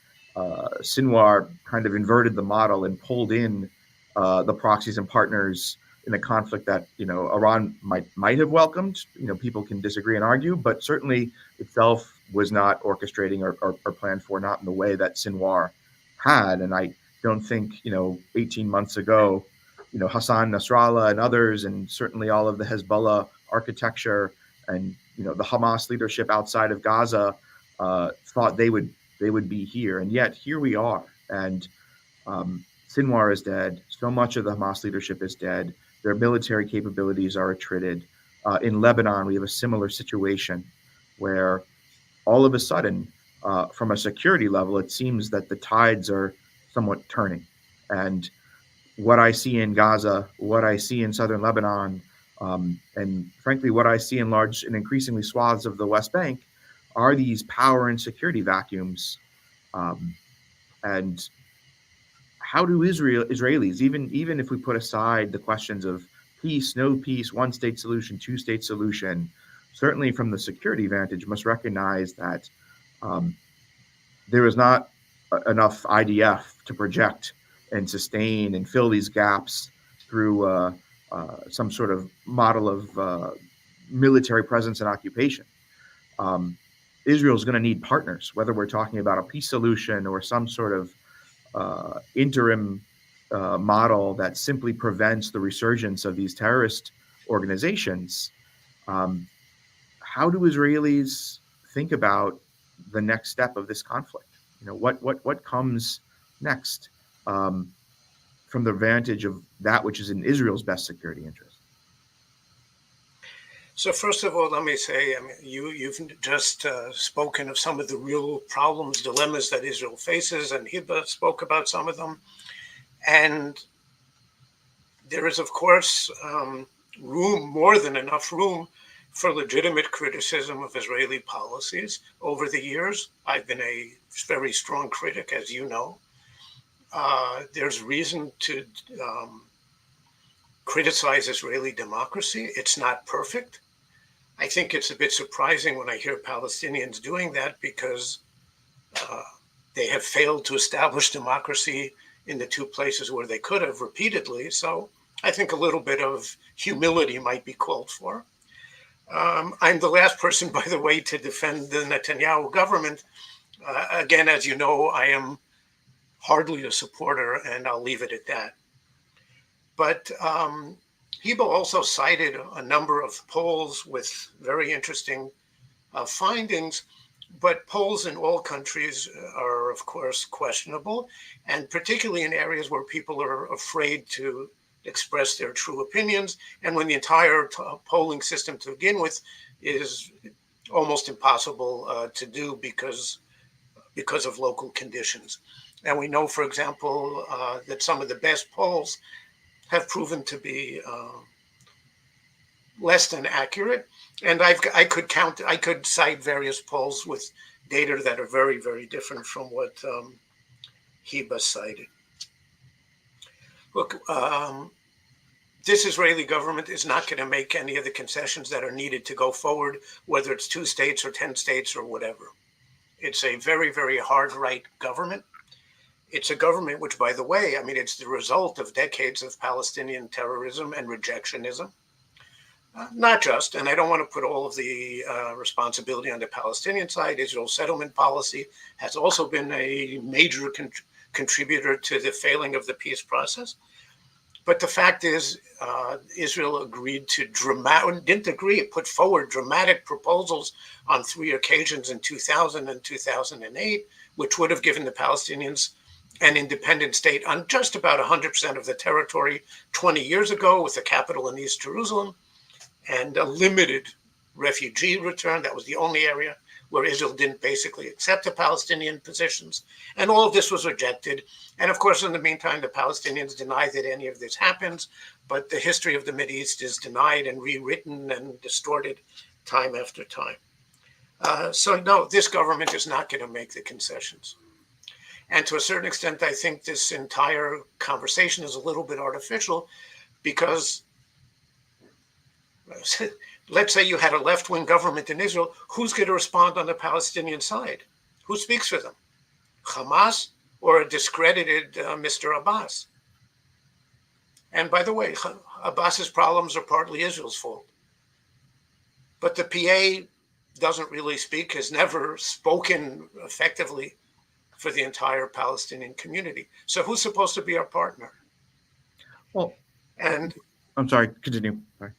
Sinwar kind of inverted the model and pulled in the proxies and partners in a conflict that Iran might have welcomed. People can disagree and argue, but certainly itself was not orchestrating or planned for, not in the way that Sinwar had. And I don't think 18 months ago, Hassan Nasrallah and others, and certainly all of the Hezbollah architecture and the Hamas leadership outside of Gaza thought they would be here, and yet here we are. And Sinwar is dead. So much of the Hamas leadership is dead. Their military capabilities are attrited. In Lebanon, we have a similar situation where all of a sudden, from a security level, it seems that the tides are somewhat turning. And what I see in Gaza, what I see in southern Lebanon, and frankly, what I see in large and increasingly swaths of the West Bank are these power and security vacuums. And how do Israelis, even if we put aside the questions of peace, no peace, one state solution, two state solution, certainly from the security vantage, must recognize that there is not enough IDF to project and sustain and fill these gaps through some sort of model of military presence and occupation. Israel is going to need partners, whether we're talking about a peace solution or some sort of interim model that simply prevents the resurgence of these terrorist organizations. How do Israelis think about the next step of this conflict? What comes next from the vantage of that which is in Israel's best security interest? So first of all, let me say, you've just spoken of some of the real problems, dilemmas that Israel faces, and Hiba spoke about some of them. And there is, of course, room, more than enough room, for legitimate criticism of Israeli policies over the years. I've been a very strong critic, as you know. There's reason to criticize Israeli democracy. It's not perfect. I think it's a bit surprising when I hear Palestinians doing that, because they have failed to establish democracy in the two places where they could have repeatedly. So I think a little bit of humility might be called for. I'm the last person, by the way, to defend the Netanyahu government. Again, as you know, I am hardly a supporter, and I'll leave it at that. But Hiba also cited a number of polls with very interesting findings, but polls in all countries are, of course, questionable, and particularly in areas where people are afraid to express their true opinions, and when the entire polling system to begin with is almost impossible to do because of local conditions. And we know, for example, that some of the best polls have proven to be less than accurate. And I could cite various polls with data that are very, very different from what Hiba cited. Look, this Israeli government is not going to make any of the concessions that are needed to go forward, whether it's 2 states or 10 states or whatever. It's a very, very hard right government. It's a government which, by the way, it's the result of decades of Palestinian terrorism and rejectionism. Not just, and I don't want to put all of the responsibility on the Palestinian side. Israel's settlement policy has also been a major contributor to the failing of the peace process. But the fact is, Israel agreed to put forward dramatic proposals on 3 occasions in 2000 and 2008, which would have given the Palestinians an independent state on just about 100% of the territory 20 years ago, with the capital in East Jerusalem, and a limited refugee return. That was the only area where Israel didn't basically accept the Palestinian positions. And all of this was rejected. And of course, in the meantime, the Palestinians deny that any of this happens, but the history of the Mideast is denied and rewritten and distorted time after time. So no, this government is not going to make the concessions. And to a certain extent, I think this entire conversation is a little bit artificial, because let's say you had a left-wing government in Israel, who's going to respond on the Palestinian side? Who speaks for them? Hamas or a discredited Mr. Abbas? And by the way, Abbas's problems are partly Israel's fault. But the PA doesn't really speak, has never spoken effectively for the entire Palestinian community. So who's supposed to be our partner? Well, and I'm sorry, continue. Sorry.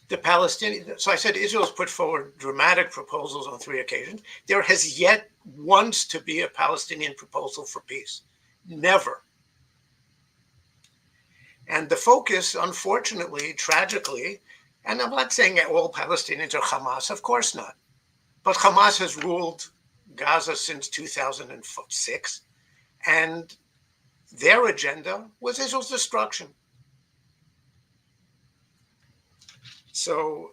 The Palestinians, so I said Israel's put forward dramatic proposals on 3 occasions. There has yet once to be a Palestinian proposal for peace. Never. And the focus, unfortunately, tragically, and I'm not saying that all Palestinians are Hamas, of course not, but Hamas has ruled Gaza since 2006, and their agenda was Israel's destruction. So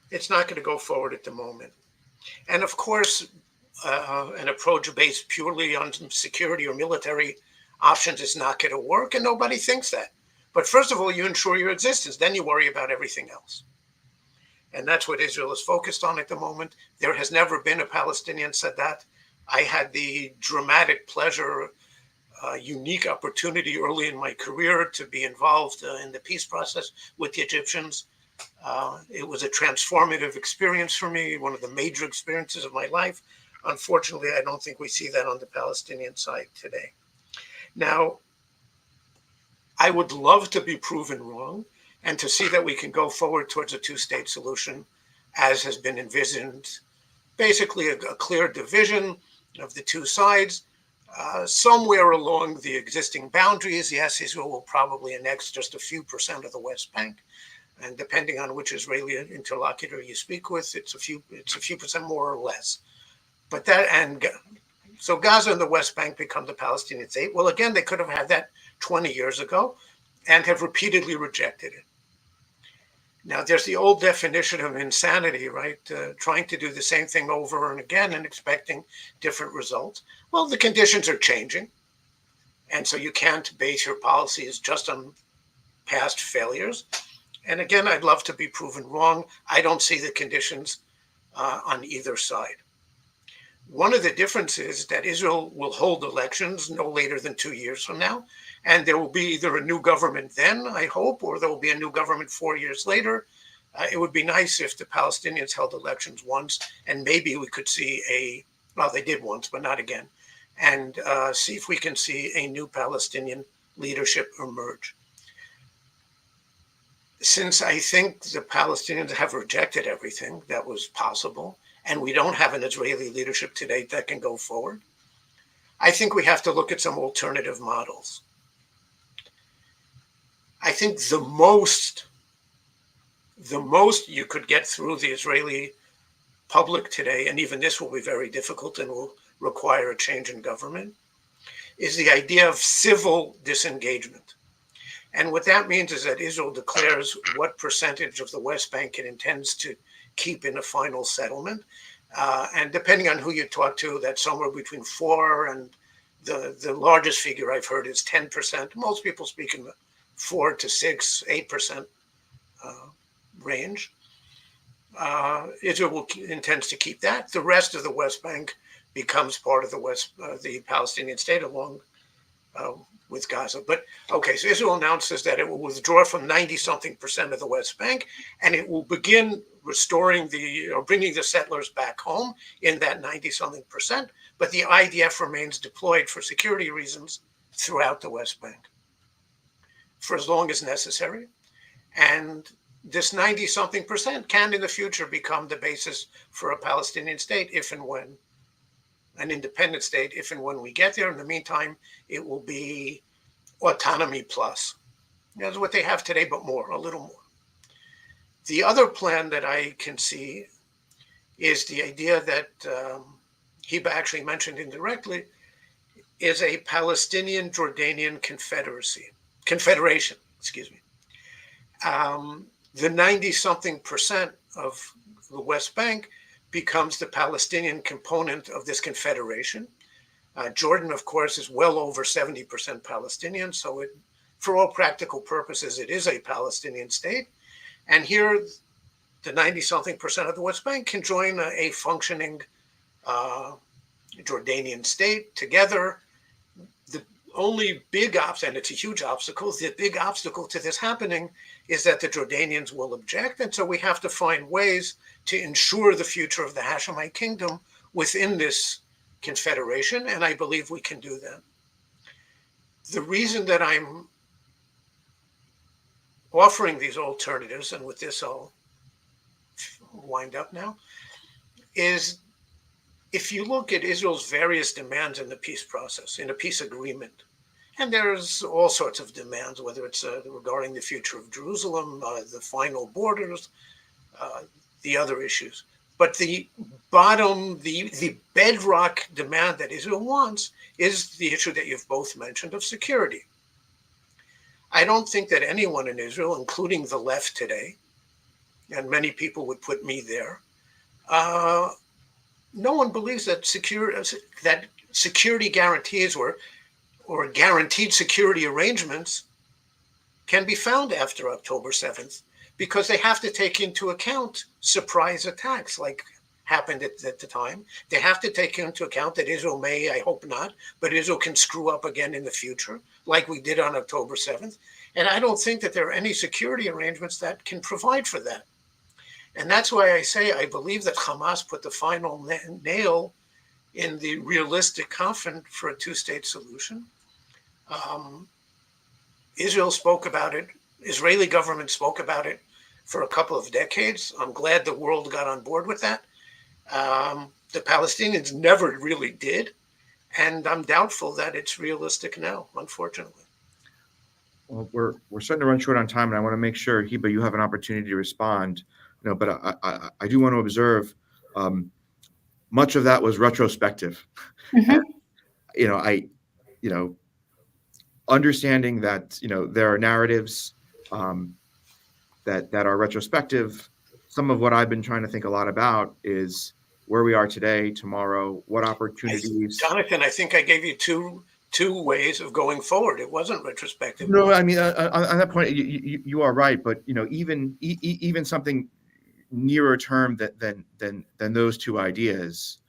it's not going to go forward at the moment. And of course, an approach based purely on security or military options is not going to work, and nobody thinks that. But first of all, you ensure your existence, then you worry about everything else. And that's what Israel is focused on at the moment. There has never been a Palestinian Sadat. I had the dramatic pleasure, unique opportunity early in my career to be involved in the peace process with the Egyptians. It was a transformative experience for me, one of the major experiences of my life. Unfortunately, I don't think we see that on the Palestinian side today. Now, I would love to be proven wrong and to see that we can go forward towards a two-state solution as has been envisioned, basically a clear division of the two sides. Somewhere along the existing boundaries, yes, Israel will probably annex just a few percent of the West Bank. And depending on which Israeli interlocutor you speak with, it's a few percent more or less. But that, and so Gaza and the West Bank become the Palestinian state. Well, again, they could have had that 20 years ago and have repeatedly rejected it. Now, there's the old definition of insanity, right? Trying to do the same thing over and again and expecting different results. Well, the conditions are changing. And so you can't base your policies just on past failures. And again, I'd love to be proven wrong. I don't see the conditions on either side. One of the differences is that Israel will hold elections no later than 2 years from now. And there will be either a new government then, I hope, or there will be a new government 4 years later. It would be nice if the Palestinians held elections once, and maybe we could see well, they did once, but not again, and see if we can see a new Palestinian leadership emerge. Since I think the Palestinians have rejected everything that was possible, and we don't have an Israeli leadership today that can go forward, I think we have to look at some alternative models. I think the most you could get through the Israeli public today, and even this will be very difficult and will require a change in government, is the idea of civil disengagement. And what that means is that Israel declares what percentage of the West Bank it intends to keep in a final settlement. And depending on who you talk to, that's somewhere between 4 and the largest figure I've heard is 10%. Most people speak in the 4 to 6, 8% range. Israel intends to keep that. The rest of the West Bank becomes part of the Palestinian state along with Gaza. But okay, so Israel announces that it will withdraw from 90-something% of the West Bank, and it will begin restoring bringing the settlers back home in that 90-something%. But the IDF remains deployed for security reasons throughout the West Bank for as long as necessary. And this 90-something% can in the future become the basis for a Palestinian state if and when, an independent state if and when we get there. In the meantime, it will be autonomy plus. That's what they have today, but more, a little more. The other plan that I can see is the idea that Hiba actually mentioned indirectly, is a Palestinian-Jordanian confederation, excuse me. The 90-something% of the West Bank becomes the Palestinian component of this confederation. Jordan, of course, is well over 70% Palestinian, so for all practical purposes, it is a Palestinian state. And here, the 90-something% of the West Bank can join a functioning Jordanian state together. The only big obstacle, and it's a huge obstacle, the big obstacle to this happening is that the Jordanians will object. And so we have to find ways to ensure the future of the Hashemite kingdom within this confederation. And I believe we can do that. The reason that I'm offering these alternatives, and with this I'll wind up now, is if you look at Israel's various demands in the peace process, in a peace agreement, and there's all sorts of demands, whether it's regarding the future of Jerusalem, the final borders, the other issues. But the bedrock demand that Israel wants is the issue that you've both mentioned of security. I don't think that anyone in Israel, including the left today, and many people would put me there, no one believes that security guarantees or guaranteed security arrangements can be found after October 7th, because they have to take into account surprise attacks like happened at the time. They have to take into account that Israel may, I hope not, but Israel can screw up again in the future, like we did on October 7th. And I don't think that there are any security arrangements that can provide for that. And that's why I say I believe that Hamas put the final nail in the realistic coffin for a two-state solution. Israel spoke about it. Israeli government spoke about it for a couple of decades. I'm glad the world got on board with that. The Palestinians never really did. And I'm doubtful that it's realistic now, unfortunately. Well, we're starting to run short on time, and I want to make sure, Hiba, you have an opportunity to respond. But I do want to observe much of that was retrospective. Mm-hmm. And, understanding that there are narratives that are retrospective. Some of what I've been trying to think a lot about is where we are today, tomorrow, what opportunities. Jonathan, I think I gave you two ways of going forward. It wasn't retrospective. No, I mean on that point, you are right. But even something nearer term than those two ideas,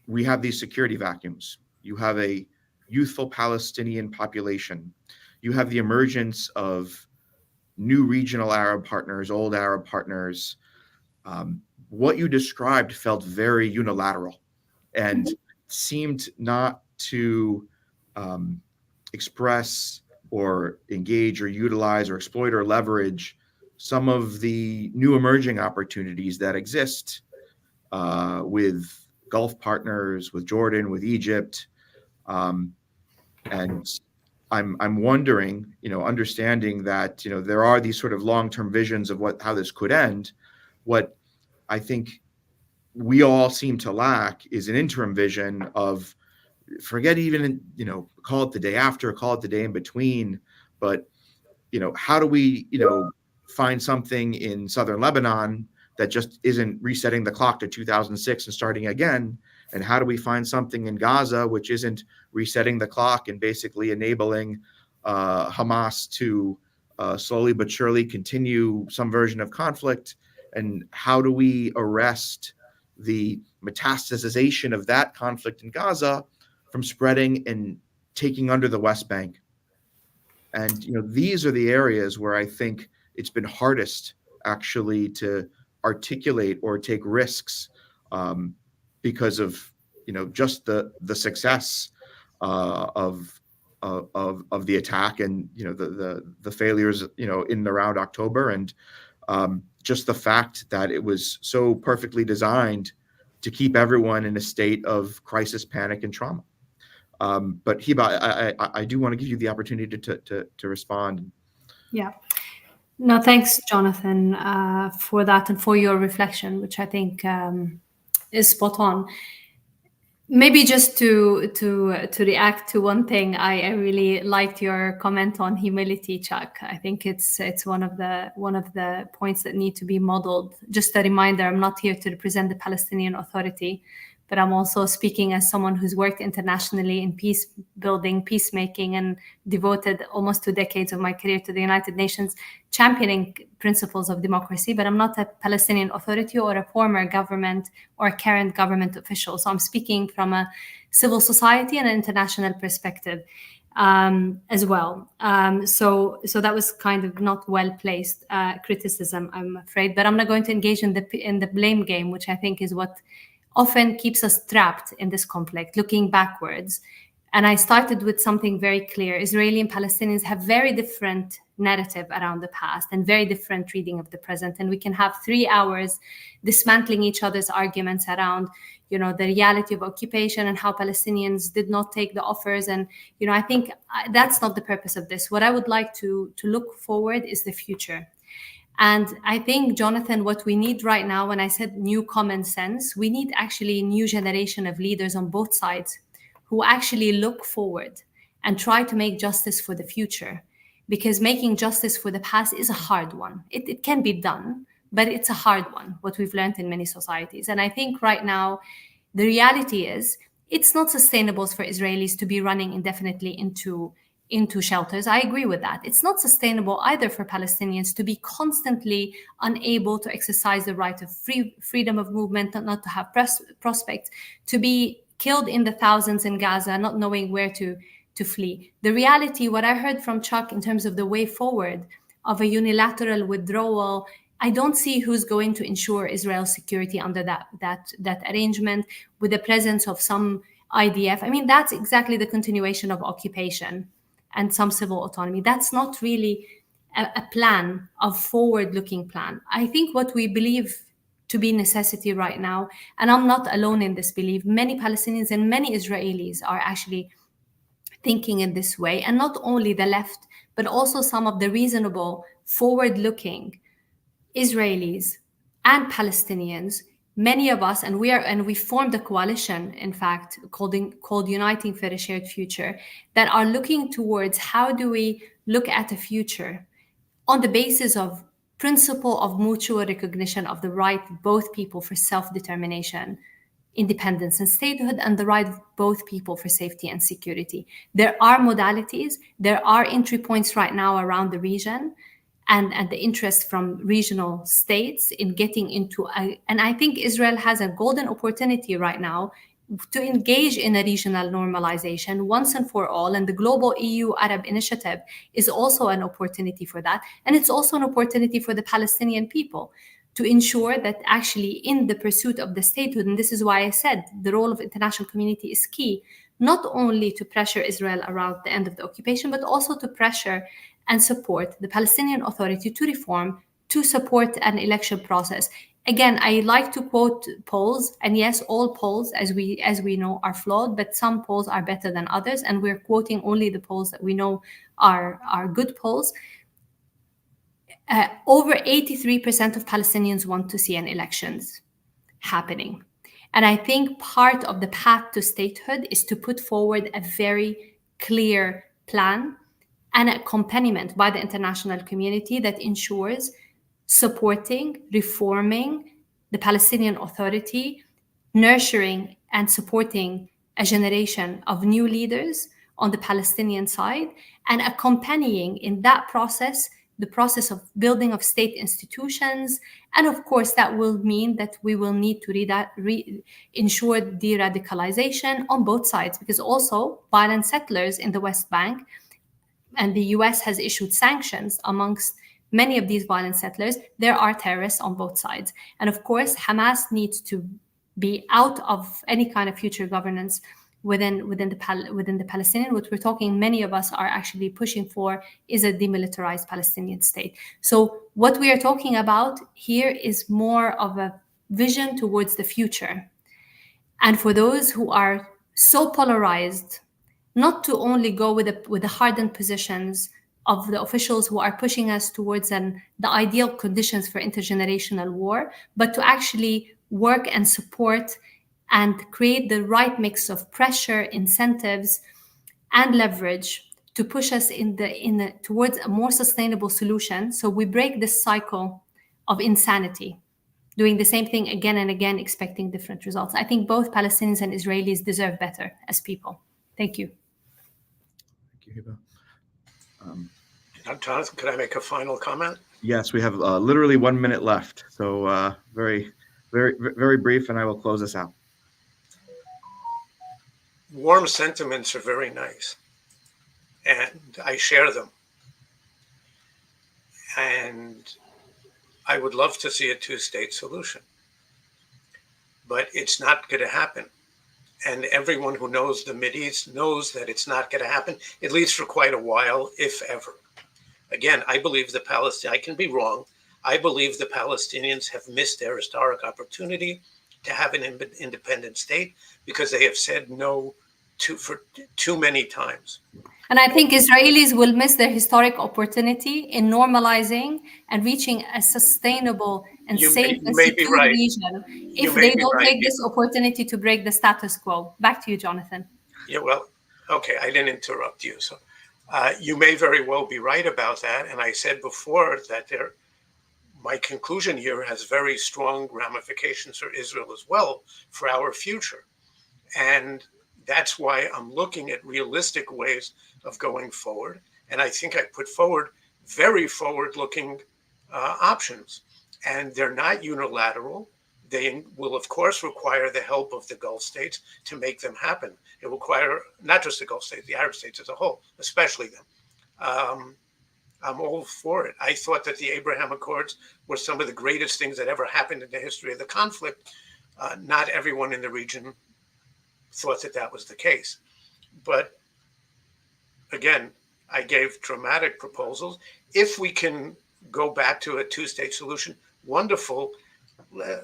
we have these security vacuums. You have a youthful Palestinian population. You have the emergence of new regional Arab partners, old Arab partners. What you described felt very unilateral and seemed not to express or engage or utilize or exploit or leverage some of the new emerging opportunities that exist with Gulf partners, with Jordan, with Egypt. And I'm wondering, understanding that, there are these sort of long-term visions of how this could end. What I think we all seem to lack is an interim vision of, forget even, call it the day after, call it the day in between, but, how do we, find something in southern Lebanon that just isn't resetting the clock to 2006 and starting again? And how do we find something in Gaza which isn't resetting the clock and basically enabling Hamas to slowly but surely continue some version of conflict? And how do we arrest the metastasization of that conflict in Gaza from spreading and taking under the West Bank? And these are the areas where I think it's been hardest actually to articulate or take risks because of just the success of the attack and the failures in and around October, and just the fact that it was so perfectly designed to keep everyone in a state of crisis, panic, and trauma. But Hiba, I do want to give you the opportunity to respond. Yeah. No, thanks, Jonathan, for that and for your reflection, which I think is spot on. Maybe just to react to one thing, I really liked your comment on humility, Chuck. I think it's one of the points that need to be modeled. Just a reminder, I'm not here to represent the Palestinian Authority, but I'm also speaking as someone who's worked internationally in peace building, peacemaking, and devoted almost 2 decades of my career to the United Nations, championing principles of democracy. But I'm not a Palestinian Authority or a former government or current government official. So I'm speaking from a civil society and an international perspective as well. So that was kind of not well-placed criticism, I'm afraid. But I'm not going to engage in the blame game, which I think is what often keeps us trapped in this conflict, looking backwards. And I started with something very clear. Israeli and Palestinians have very different narrative around the past and very different reading of the present. And we can have 3 hours dismantling each other's arguments around, the reality of occupation and how Palestinians did not take the offers. And, I think that's not the purpose of this. What I would like to look forward is the future. And I think, Jonathan, what we need right now, when I said new common sense, we need actually a new generation of leaders on both sides who actually look forward and try to make justice for the future. Because making justice for the past is a hard one. It can be done, but it's a hard one, what we've learned in many societies. And I think right now, the reality is it's not sustainable for Israelis to be running indefinitely into shelters. I agree with that. It's not sustainable either for Palestinians to be constantly unable to exercise the right of freedom of movement, not to have prospects, to be killed in the thousands in Gaza, not knowing where to flee. The reality, what I heard from Chuck in terms of the way forward of a unilateral withdrawal, I don't see who's going to ensure Israel's security under that arrangement with the presence of some IDF. I mean, that's exactly the continuation of occupation and some civil autonomy. That's not really a plan, a forward-looking plan. I think what we believe to be necessity right now, and I'm not alone in this belief, many Palestinians and many Israelis are actually thinking in this way, and not only the left, but also some of the reasonable, forward-looking Israelis and Palestinians. Many of us, and we formed a coalition, in fact, called Uniting for a Shared Future, that are looking towards how do we look at a future on the basis of principle of mutual recognition of the right of both people for self-determination, independence and statehood, and the right of both people for safety and security. There are modalities, there are entry points right now around the region, and the interest from regional states in getting into and I think Israel has a golden opportunity right now to engage in a regional normalization once and for all. And the global EU Arab initiative is also an opportunity for that. And it's also an opportunity for the Palestinian people to ensure that actually in the pursuit of the statehood, and this is why I said the role of international community is key, not only to pressure Israel around the end of the occupation, but also to pressure and support the Palestinian Authority to reform, to support an election process. Again, I like to quote polls, and yes, all polls, as we know, are flawed, but some polls are better than others, and we're quoting only the polls that we know are good polls. Over 83% of Palestinians want to see an elections happening. And I think part of the path to statehood is to put forward a very clear plan and accompaniment by the international community that ensures supporting, reforming the Palestinian Authority, nurturing and supporting a generation of new leaders on the Palestinian side, and accompanying in that process the process of building of state institutions. And of course, that will mean that we will need to ensure de-radicalization on both sides, because also violent settlers in the West Bank, and the US has issued sanctions amongst many of these violent settlers, there are terrorists on both sides. And of course, Hamas needs to be out of any kind of future governance within the Palestinian. What we're talking, many of us are actually pushing for, is a demilitarized Palestinian state. So what we are talking about here is more of a vision towards the future. And for those who are so polarized, not to only go with the hardened positions of the officials who are pushing us towards the ideal conditions for intergenerational war, but to actually work and support and create the right mix of pressure, incentives, and leverage to push us towards a more sustainable solution. So we break this cycle of insanity, doing the same thing again and again, expecting different results. I think both Palestinians and Israelis deserve better as people. Thank you. Thank you, Hiba. Jonathan, could I make a final comment? Yes, we have literally 1 minute left. So very, very, very brief, and I will close this out. Warm sentiments are very nice, and I share them. And I would love to see a two-state solution, but it's not going to happen. And everyone who knows the Mideast knows that it's not going to happen, at least for quite a while, if ever. Again, I believe I can be wrong. I believe the Palestinians have missed their historic opportunity to have an independent state because they have said no for too many times. And I think Israelis will miss their historic opportunity in normalizing and reaching a sustainable and safe and secure region if they don't take this opportunity to break the status quo. Back to you, Jonathan. Yeah, well, okay, I didn't interrupt you. So you may very well be right about that. And I said before that my conclusion here has very strong ramifications for Israel as well, for our future. And that's why I'm looking at realistic ways of going forward. And I think I put forward very forward-looking options. And they're not unilateral. They will, of course, require the help of the Gulf states to make them happen. It will require not just the Gulf states, the Arab states as a whole, especially them. I'm all for it. I thought that the Abraham Accords were some of the greatest things that ever happened in the history of the conflict. Not everyone in the region thought that that was the case. But again, I gave dramatic proposals. If we can go back to a two-state solution, wonderful.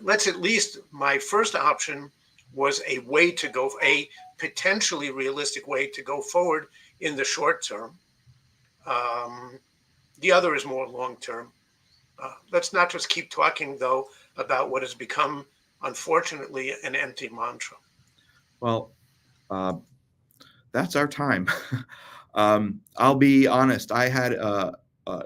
Let's at least, my first option was a way to go, a potentially realistic way to go forward in the short term. The other is more long-term. Let's not just keep talking, though, about what has become, unfortunately, an empty mantra. Well, that's our time. I'll be honest. I had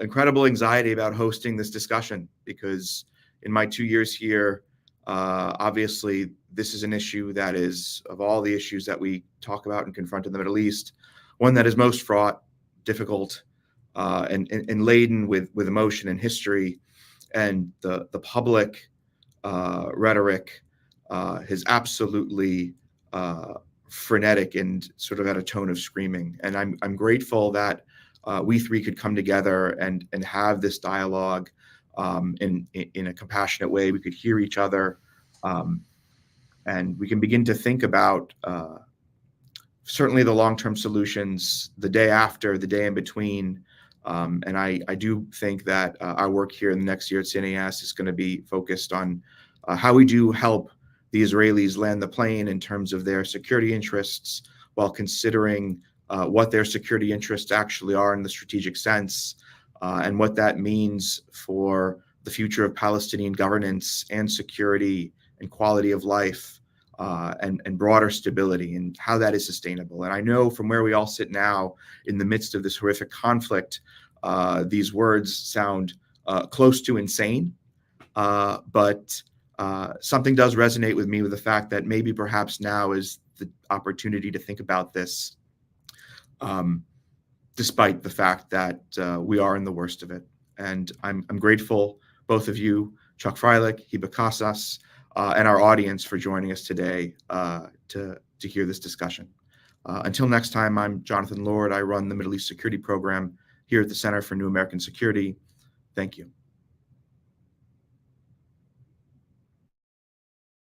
incredible anxiety about hosting this discussion because in my 2 years here, obviously, this is an issue that is, of all the issues that we talk about and confront in the Middle East, one that is most fraught, difficult, and laden with emotion and history. And the public rhetoric is absolutely frenetic and sort of at a tone of screaming. And I'm grateful that we three could come together and have this dialogue in a compassionate way. We could hear each other, and we can begin to think about certainly the long-term solutions, the day after, the day in between. And I do think that our work here in the next year at CNAS is going to be focused on how we do help the Israelis land the plane in terms of their security interests, while considering what their security interests actually are in the strategic sense, and what that means for the future of Palestinian governance and security and quality of life, and broader stability, and how that is sustainable. And I know from where we all sit now in the midst of this horrific conflict, these words sound close to insane, but something does resonate with me with the fact that maybe perhaps now is the opportunity to think about this, despite the fact that we are in the worst of it. And I'm grateful, both of you, Chuck Freilich, Hiba Qasas, and our audience for joining us today to hear this discussion. Until next time, I'm Jonathan Lord. I run the Middle East Security Program here at the Center for New American Security. Thank you.